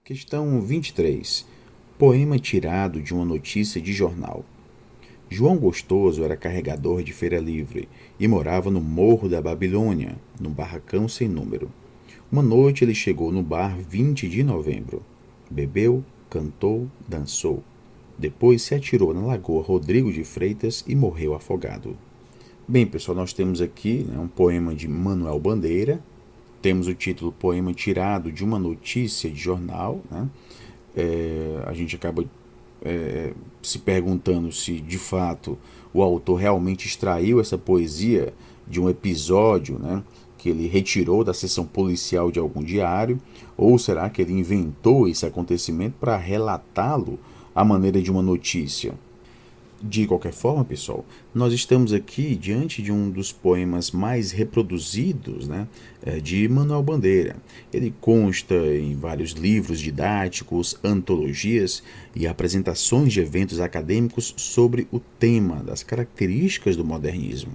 Questão 23. Poema tirado de uma notícia de jornal. João Gostoso era carregador de feira livre e morava no Morro da Babilônia, num barracão sem número. Uma noite ele chegou no bar 20 de novembro. Bebeu, cantou, dançou. Depois se atirou na Lagoa Rodrigo de Freitas e morreu afogado. Bem, pessoal, nós temos aqui um poema de Manuel Bandeira. Temos o título Poema tirado de uma notícia de jornal. A gente acaba se perguntando se de fato o autor realmente extraiu essa poesia de um episódio, que ele retirou da seção policial de algum diário, ou será que ele inventou esse acontecimento para relatá-lo à maneira de uma notícia. De qualquer forma, pessoal, nós estamos aqui diante de um dos poemas mais reproduzidos, de Manuel Bandeira. Ele consta em vários livros didáticos, antologias e apresentações de eventos acadêmicos sobre o tema das características do modernismo.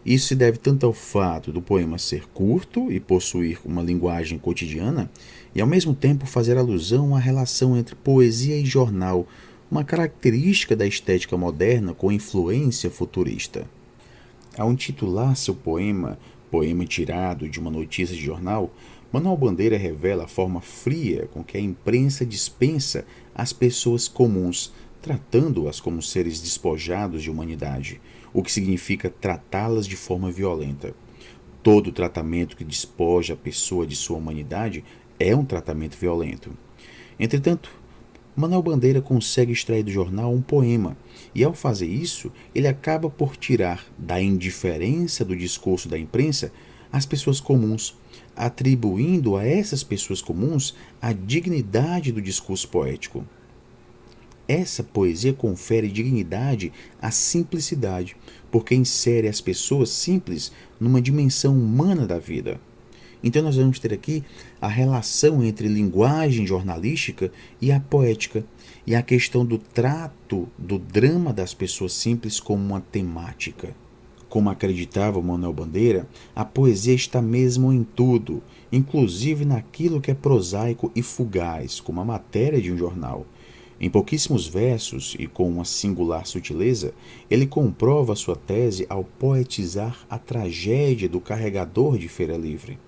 Isso se deve tanto ao fato do poema ser curto e possuir uma linguagem cotidiana, e ao mesmo tempo fazer alusão à relação entre poesia e jornal, uma característica da estética moderna com influência futurista. Ao intitular seu poema Poema tirado de uma notícia de jornal, Manuel Bandeira revela a forma fria com que a imprensa dispensa as pessoas comuns, tratando-as como seres despojados de humanidade, o que significa tratá-las de forma violenta. Todo tratamento que despoja a pessoa de sua humanidade é um tratamento violento. Entretanto, Manuel Bandeira consegue extrair do jornal um poema, e ao fazer isso, ele acaba por tirar da indiferença do discurso da imprensa as pessoas comuns, atribuindo a essas pessoas comuns a dignidade do discurso poético. Essa poesia confere dignidade à simplicidade, porque insere as pessoas simples numa dimensão humana da vida. Então nós vamos ter aqui a relação entre linguagem jornalística e a poética, e a questão do trato do drama das pessoas simples como uma temática. Como acreditava Manuel Bandeira, a poesia está mesmo em tudo, inclusive naquilo que é prosaico e fugaz, como a matéria de um jornal. Em pouquíssimos versos e com uma singular sutileza, ele comprova sua tese ao poetizar a tragédia do carregador de feira livre.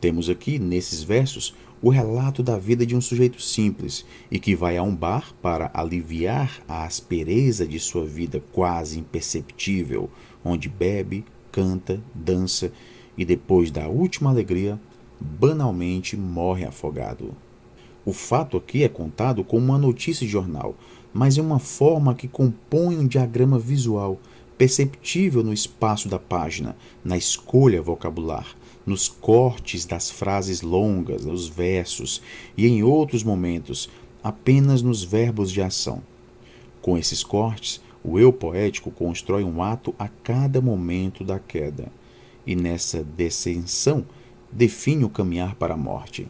Temos aqui, nesses versos, o relato da vida de um sujeito simples e que vai a um bar para aliviar a aspereza de sua vida quase imperceptível, onde bebe, canta, dança e depois da última alegria, banalmente morre afogado. O fato aqui é contado como uma notícia de jornal, mas em uma forma que compõe um diagrama visual, perceptível no espaço da página, na escolha vocabular, nos cortes das frases longas, nos versos e em outros momentos, apenas nos verbos de ação. Com esses cortes, o eu poético constrói um ato a cada momento da queda, e nessa descensão define o caminhar para a morte.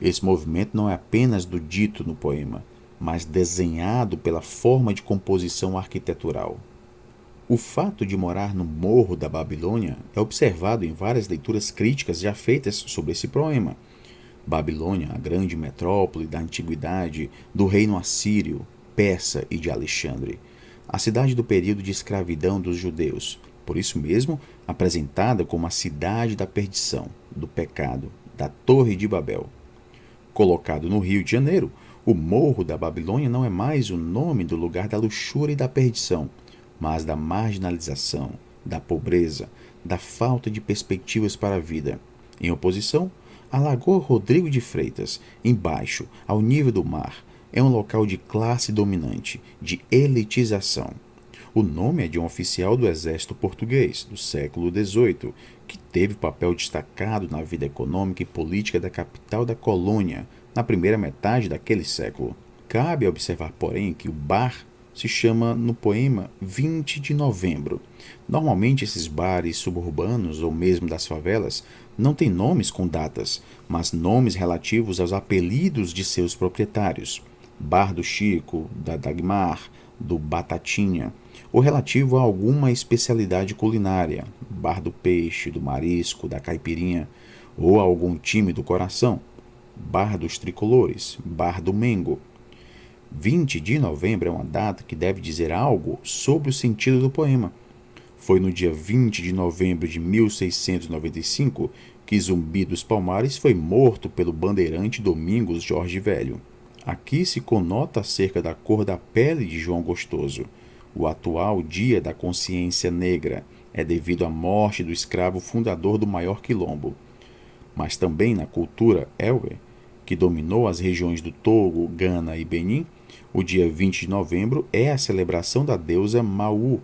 Esse movimento não é apenas do dito no poema, mas desenhado pela forma de composição arquitetural. O fato de morar no Morro da Babilônia é observado em várias leituras críticas já feitas sobre esse poema. Babilônia, a grande metrópole da antiguidade do reino assírio, persa e de Alexandre, a cidade do período de escravidão dos judeus, por isso mesmo apresentada como a cidade da perdição, do pecado, da Torre de Babel. Colocado no Rio de Janeiro, o Morro da Babilônia não é mais o nome do lugar da luxúria e da perdição, mas da marginalização, da pobreza, da falta de perspectivas para a vida. Em oposição, a Lagoa Rodrigo de Freitas, embaixo, ao nível do mar, é um local de classe dominante, de elitização. O nome é de um oficial do exército português, do século XVIII, que teve papel destacado na vida econômica e política da capital da colônia, na primeira metade daquele século. Cabe observar, porém, que o bar se chama no poema 20 de novembro. Normalmente esses bares suburbanos ou mesmo das favelas não têm nomes com datas, mas nomes relativos aos apelidos de seus proprietários. Bar do Chico, da Dagmar, do Batatinha, ou relativo a alguma especialidade culinária, bar do peixe, do marisco, da caipirinha, ou a algum time do coração. Barra dos Tricolores, Barra do Mengo. 20 de novembro é uma data que deve dizer algo sobre o sentido do poema. Foi no dia 20 de novembro de 1695 que Zumbi dos Palmares foi morto pelo bandeirante Domingos Jorge Velho. Aqui se conota acerca da cor da pele de João Gostoso. O atual Dia da Consciência Negra é devido à morte do escravo fundador do maior quilombo. Mas também na cultura Ewe, que dominou as regiões do Togo, Gana e Benin, o dia 20 de novembro é a celebração da deusa Mau,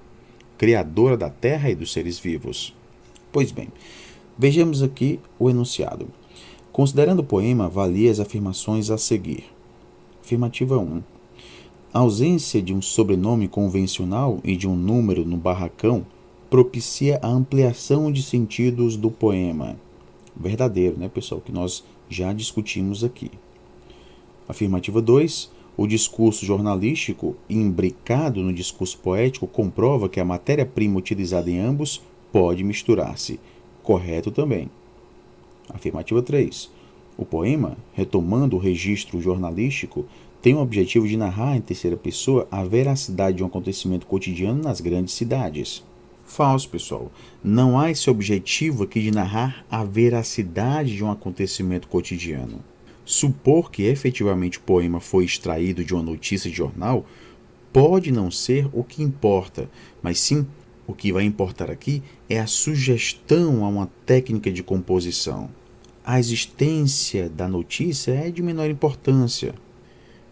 criadora da terra e dos seres vivos. Pois bem, vejamos aqui o enunciado. Considerando o poema, avalie as afirmações a seguir. Afirmativa 1. A ausência de um sobrenome convencional e de um número no barracão propicia a ampliação de sentidos do poema. Verdadeiro, né, pessoal? Que nós já discutimos aqui. Afirmativa 2. O discurso jornalístico, imbricado no discurso poético, comprova que a matéria-prima utilizada em ambos pode misturar-se. Correto também. Afirmativa 3. O poema, retomando o registro jornalístico, tem o objetivo de narrar em terceira pessoa a veracidade de um acontecimento cotidiano nas grandes cidades. Falso, pessoal. Não há esse objetivo aqui de narrar a veracidade de um acontecimento cotidiano. Supor que efetivamente o poema foi extraído de uma notícia de jornal pode não ser o que importa, mas sim o que vai importar aqui é a sugestão a uma técnica de composição. A existência da notícia é de menor importância.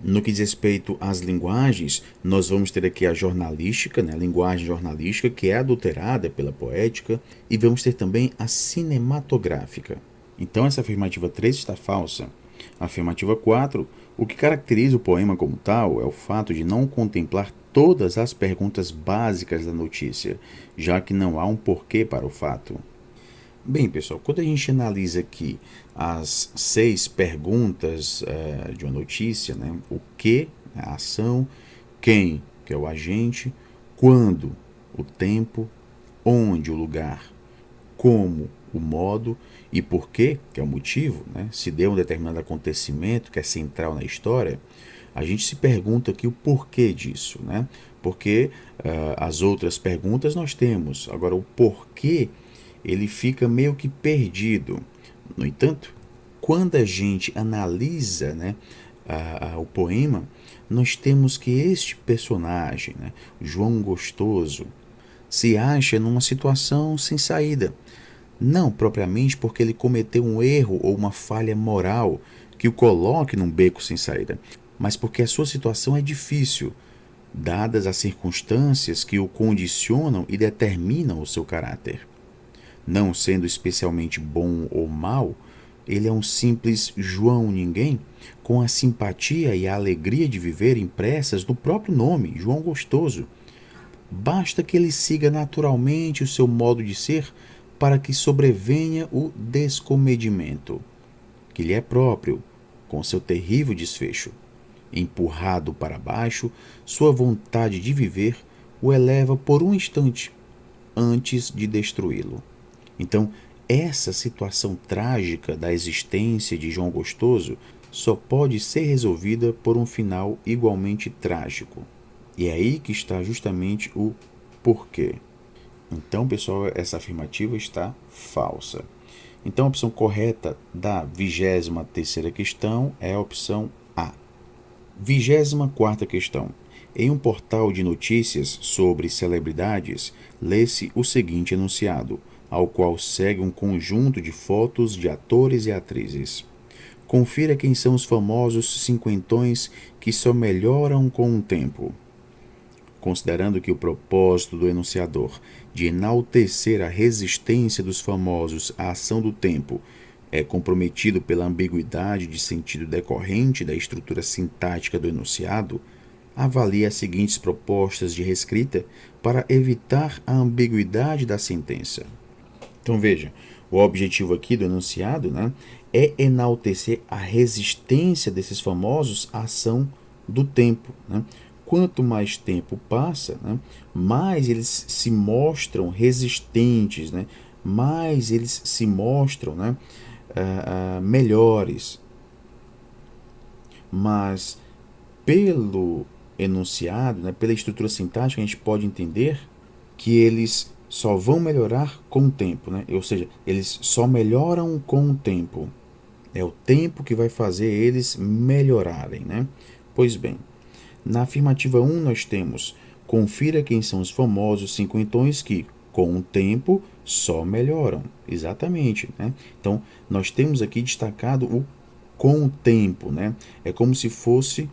No que diz respeito às linguagens, nós vamos ter aqui a jornalística, né, a linguagem jornalística, que é adulterada pela poética, e vamos ter também a cinematográfica. Então, essa afirmativa 3 está falsa. A afirmativa 4, o que caracteriza o poema como tal é o fato de não contemplar todas as perguntas básicas da notícia, já que não há um porquê para o fato. Bem, pessoal, quando a gente analisa aqui as 6 perguntas de uma notícia, né, o que, a ação, quem, que é o agente, quando, o tempo, onde, o lugar, como, o modo e porquê, que é o motivo, né, se deu um determinado acontecimento que é central na história, a gente se pergunta aqui o porquê disso, né? Porque as outras perguntas nós temos, agora o porquê ele fica meio que perdido. No entanto, quando a gente analisa, né, o poema, nós temos que este personagem, né, João Gostoso, se acha numa situação sem saída. Não propriamente porque ele cometeu um erro ou uma falha moral que o coloque num beco sem saída, mas porque a sua situação é difícil, dadas as circunstâncias que o condicionam e determinam o seu caráter. Não sendo especialmente bom ou mau, ele é um simples João Ninguém, com a simpatia e a alegria de viver impressas no próprio nome, João Gostoso. Basta que ele siga naturalmente o seu modo de ser para que sobrevenha o descomedimento, que lhe é próprio, com seu terrível desfecho. Empurrado para baixo, sua vontade de viver o eleva por um instante, antes de destruí-lo. Então, essa situação trágica da existência de João Gostoso só pode ser resolvida por um final igualmente trágico. E é aí que está justamente o porquê. Então, pessoal, essa afirmativa está falsa. Então, a opção correta da 23ª questão é a opção A. 24ª questão. Em um portal de notícias sobre celebridades, lê-se o seguinte enunciado, ao qual segue um conjunto de fotos de atores e atrizes. Confira quem são os famosos cinquentões que só melhoram com o tempo. Considerando que o propósito do enunciador de enaltecer a resistência dos famosos à ação do tempo é comprometido pela ambiguidade de sentido decorrente da estrutura sintática do enunciado, avalie as seguintes propostas de reescrita para evitar a ambiguidade da sentença. Então veja, o objetivo aqui do enunciado, né, é enaltecer a resistência desses famosos à ação do tempo, né? Quanto mais tempo passa, né, mais eles se mostram resistentes, né, mais eles se mostram, né, melhores. mas pelo enunciado, né, pela estrutura sintática, a gente pode entender que eles só vão melhorar com o tempo, né? Ou seja, eles só melhoram com o tempo. É o tempo que vai fazer eles melhorarem, né? Pois bem, na afirmativa 1 nós temos: confira quem são os famosos cinquentões que, com o tempo, só melhoram. Exatamente, né? Então, nós temos aqui destacado o com o tempo, né? É como se fosse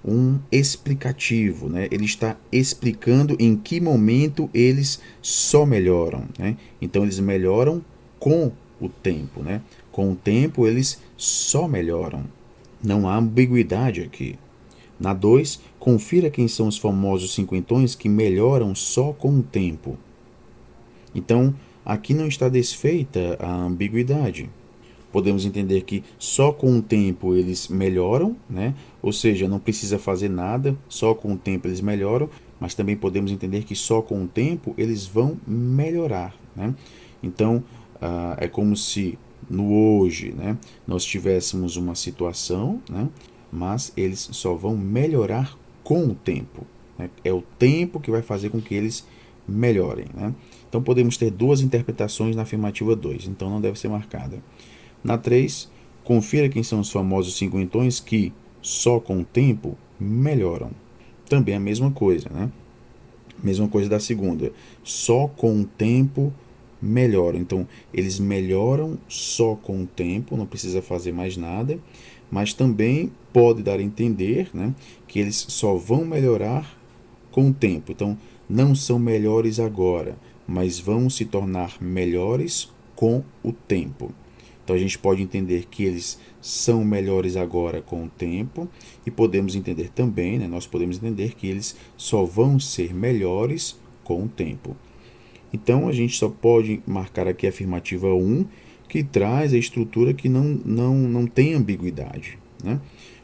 um explicativo, né? Ele está explicando em que momento eles só melhoram, né? Então eles melhoram com o tempo, né? Com o tempo eles só melhoram. Não há ambiguidade aqui. Na 2, confira quem são os famosos cinquentões que melhoram só com o tempo. Então, aqui não está desfeita a ambiguidade. Podemos entender que só com o tempo eles melhoram, né? Ou seja, não precisa fazer nada, só com o tempo eles melhoram, mas também podemos entender que só com o tempo eles vão melhorar, né? Então, é como se no hoje, né, nós tivéssemos uma situação, né, mas eles só vão melhorar com o tempo, né? É o tempo que vai fazer com que eles melhorem, né? Então podemos ter duas interpretações na afirmativa 2, então não deve ser marcada. Na 3, confira quem são os famosos cinquentões que, só com o tempo, melhoram. Também a mesma coisa, né? Mesma coisa da segunda. Só com o tempo melhoram. Então, eles melhoram só com o tempo, não precisa fazer mais nada, mas também pode dar a entender, né, que eles só vão melhorar com o tempo. Então, não são melhores agora, mas vão se tornar melhores com o tempo. Então a gente pode entender que eles são melhores agora com o tempo e podemos entender também, né, nós podemos entender que eles só vão ser melhores com o tempo. Então a gente só pode marcar aqui a afirmativa 1, que traz a estrutura que não tem ambiguidade, né?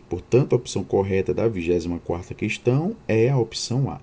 Portanto, a opção correta da 24ª questão é a opção A.